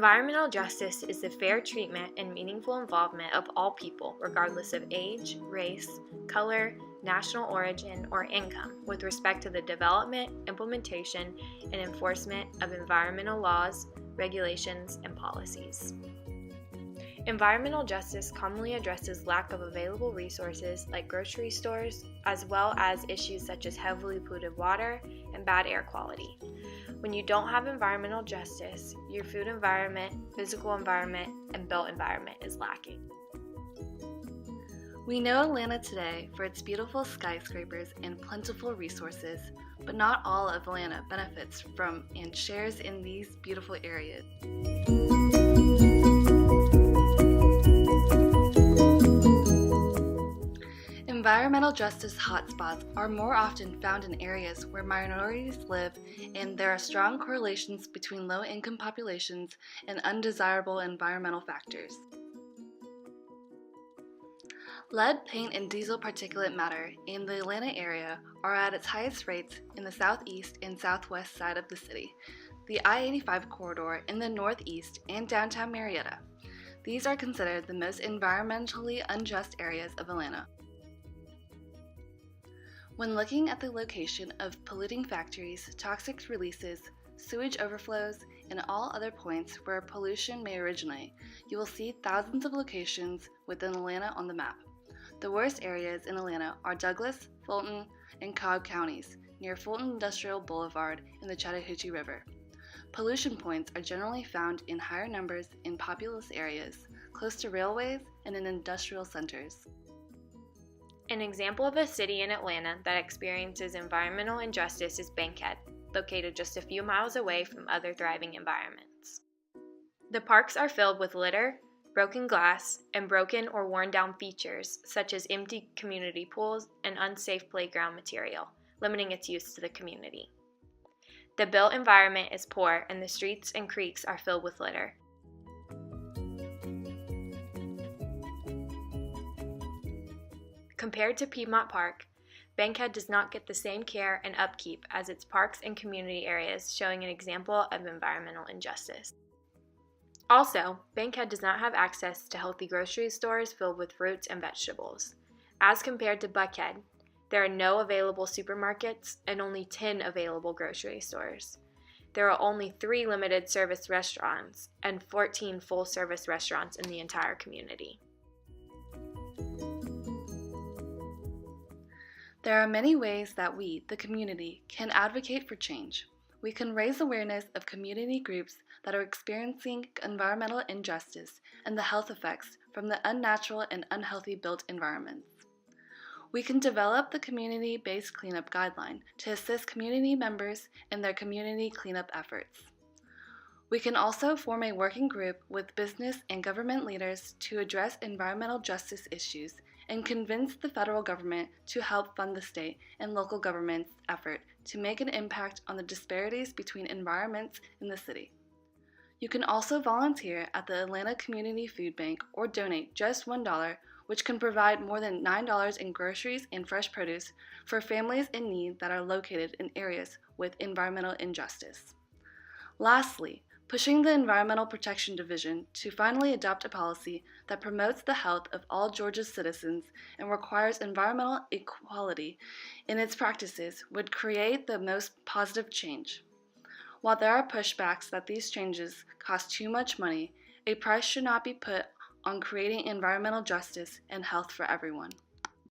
Environmental justice is the fair treatment and meaningful involvement of all people, regardless of age, race, color, national origin, or income, with respect to the development, implementation, and enforcement of environmental laws, regulations, and policies. Environmental justice commonly addresses lack of available resources like grocery stores, as well as issues such as heavily polluted water and bad air quality. When you don't have environmental justice, your food environment, physical environment, and built environment is lacking. We know Atlanta today for its beautiful skyscrapers and plentiful resources, but not all of Atlanta benefits from and shares in these beautiful areas. Environmental justice hotspots are more often found in areas where minorities live, and there are strong correlations between low-income populations and undesirable environmental factors. Lead paint and diesel particulate matter in the Atlanta area are at its highest rates in the southeast and southwest side of the city, the I-85 corridor in the northeast, and downtown Marietta. These are considered the most environmentally unjust areas of Atlanta. When looking at the location of polluting factories, toxic releases, sewage overflows, and all other points where pollution may originate, you will see thousands of locations within Atlanta on the map. The worst areas in Atlanta are Douglas, Fulton, and Cobb counties, near Fulton Industrial Boulevard and the Chattahoochee River. Pollution points are generally found in higher numbers in populous areas, close to railways, and in industrial centers. An example of a city in Atlanta that experiences environmental injustice is Bankhead, located just a few miles away from other thriving environments. The parks are filled with litter, broken glass, and broken or worn down features such as empty community pools and unsafe playground material, limiting its use to the community. The built environment is poor and the streets and creeks are filled with litter. Compared to Piedmont Park, Bankhead does not get the same care and upkeep as its parks and community areas, showing an example of environmental injustice. Also, Bankhead does not have access to healthy grocery stores filled with fruits and vegetables. As compared to Buckhead, there are no available supermarkets and only 10 available grocery stores. There are only 3 limited service restaurants and 14 full-service restaurants in the entire community. There are many ways that we, the community, can advocate for change. We can raise awareness of community groups that are experiencing environmental injustice and the health effects from the unnatural and unhealthy built environments. We can develop the community-based cleanup guideline to assist community members in their community cleanup efforts. We can also form a working group with business and government leaders to address environmental justice issues and convince the federal government to help fund the state and local government's effort to make an impact on the disparities between environments in the city. You can also volunteer at the Atlanta Community Food Bank or donate just $1, which can provide more than $9 in groceries and fresh produce for families in need that are located in areas with environmental injustice. Lastly, pushing the Environmental Protection Division to finally adopt a policy that promotes the health of all Georgia's citizens and requires environmental equality in its practices would create the most positive change. While there are pushbacks that these changes cost too much money, a price should not be put on creating environmental justice and health for everyone.